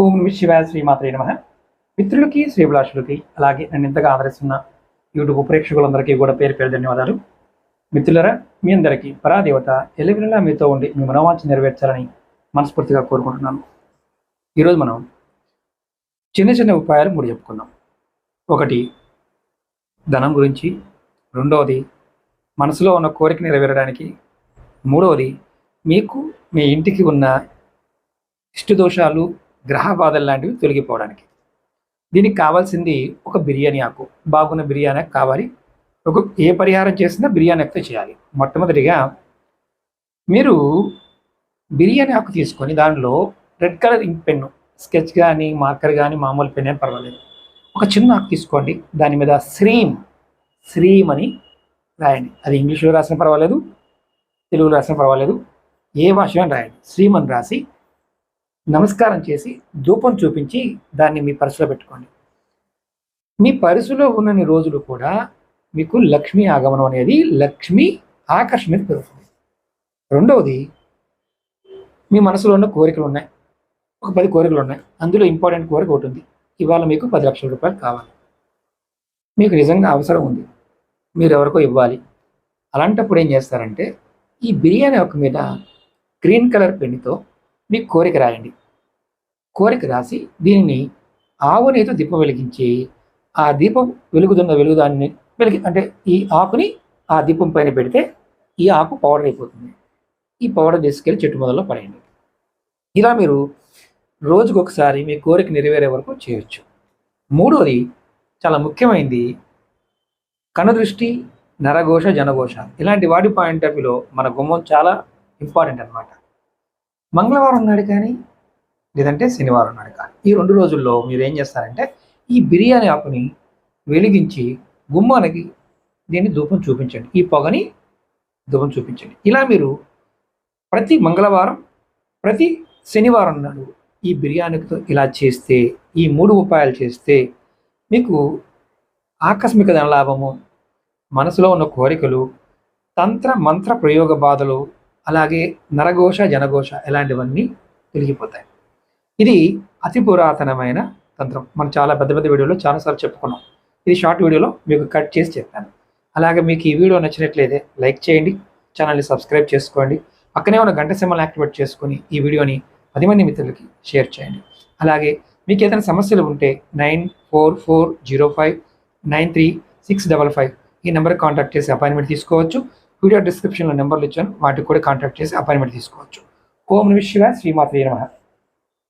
ఓం నమః శివాయ శ్రీమాత్రే నమః. మిత్రులకి శ్రీభిలాషులకి అలాగే నన్ను ఇంతగా ఆదరిస్తున్న యూట్యూబ్ ప్రేక్షకులందరికీ కూడా పేరు పేరు ధన్యవాదాలు. మిత్రులరా, మీ అందరికీ పరాదేవత ఎల్లవెల్లలా మీతో ఉండి మీ మనోవాంఛ నెరవేర్చాలని మనస్ఫూర్తిగా కోరుకుంటున్నాను. ఈరోజు మనం చిన్న చిన్న ఉపాయాలు 3 చెప్పుకుందాం. ఒకటి ధనం గురించి, రెండవది మనసులో ఉన్న కోరిక నెరవేరడానికి, మూడవది మీకు మీ ఇంటికి ఉన్న ఇష్టదోషాలు, గ్రహ బాధలు లాంటివి తొలగిపోవడానికి. దీనికి కావాల్సింది ఒక బిర్యానీ ఆకు. బాగున్న బిర్యానీ ఆకు కావాలి. ఏ పరిహారం చేసినా బిర్యానీ ఆకుతో చేయాలి. మొట్టమొదటిగా మీరు బిర్యానీ ఆకు తీసుకొని దానిలో red colour ink pen, sketch కానీ మార్కర్ కానీ మామూలు పెన్ అని పర్వాలేదు, ఒక చిన్న ఆకు తీసుకోండి. దాని మీద శ్రీమ్ అని రాయండి. అది ఇంగ్లీష్లో రాసిన పర్వాలేదు, తెలుగులో రాసిన పర్వాలేదు, ఏ భాషలో రాయండి. శ్రీమ్ అని రాసి నమస్కారం చేసి ధూపం చూపించి దాన్ని మీ పర్సులో పెట్టుకోండి. మీ పర్సులో ఉన్నన్ని రోజులు కూడా మీకు లక్ష్మీ ఆగమనం అనేది, లక్ష్మీ ఆకర్షణ పెరుగుతుంది. రెండవది, మీ మనసులో ఉన్న కోరికలు ఉన్నాయి, ఒక 10 కోరికలు ఉన్నాయి. అందులో ఇంపార్టెంట్ కోరిక ఒకటి ఉంది. ఇవాళ మీకు 10 లక్షల రూపాయలు కావాలి, మీకు నిజంగా అవసరం ఉంది, మీరు ఎవరికో ఇవ్వాలి. అలాంటప్పుడు ఏం చేస్తారంటే, ఈ బిర్యానీ ఆకు మీద గ్రీన్ కలర్ పెన్నుతో మీ కోరిక రాయండి. కోరిక రాసి దీనిని ఆవు నెయ్యితో దీపం వెలిగించి, ఆ దీపం వెలుగుదాన్ని అంటే ఈ ఆకుని ఆ దీపం పైన పెడితే ఈ ఆకు పౌడర్ అయిపోతుంది. ఈ పౌడర్ తీసుకెళ్ళి చెట్టు మొదల్లో పడేయండి. ఇలా మీరు రోజుకొకసారి మీ కోరిక నెరవేరే వరకు చేయొచ్చు. మూడోది చాలా ముఖ్యమైనది, కనుదృష్టి, నరఘోష, జనఘోష ఇలాంటి వాటి పాయింట్ ఆఫ్ వ్యూలో మన గుమ్మం చాలా ఇంపార్టెంట్ అన్నమాట. మంగళవారం నాడు కానీ లేదంటే శనివారం నాడు కానీ, ఈ 2 రోజుల్లో మీరు ఏం చేస్తారంటే, ఈ బిర్యానీ ఆకుని వెలిగించి గుమ్మానికి దీన్ని ధూపం చూపించండి. ఈ పొగని ధూపం చూపించండి. ఇలా మీరు ప్రతి మంగళవారం, ప్రతి శనివారం నాడు ఈ బిర్యానీతో ఇలా చేస్తే, ఈ 3 ఉపాయాలు చేస్తే మీకు ఆకస్మిక ధనలాభము, మనసులో ఉన్న కోరికలు, తంత్ర మంత్ర ప్రయోగ బాధలు, అలాగే నరఘోష, జనఘోష ఇలాంటివన్నీ తొలగిపోతాయి. ఇది అతి పురాతనమైన తంత్రం. మనం చాలా పెద్ద వీడియోలో చాలాసార్లు చెప్పుకున్నాం. ఇది షార్ట్ వీడియోలో మీకు కట్ చేసి చెప్పాను. అలాగే మీకు ఈ వీడియో నచ్చినట్లయితే లైక్ చేయండి, ఛానల్ని సబ్స్క్రైబ్ చేసుకోండి, పక్కనే ఉన్న గంట సింబల్ యాక్టివేట్ చేసుకొని ఈ వీడియోని 10 మంది మిత్రులకి షేర్ చేయండి. అలాగే మీకు ఏదైనా సమస్యలు ఉంటే 9440936555 ఈ నెంబర్కి కాంటాక్ట్ చేసి అపాయింట్మెంట్ తీసుకోవచ్చు. వీడియో డిస్క్రిప్షన్లో నెంబర్లు ఇచ్చాను, వాటికి కూడా కాంటాక్ట్ చేసి అపాయింట్మెంట్ తీసుకోవచ్చు. ఓం నమః శివాయ శ్రీమాత్రే నమః.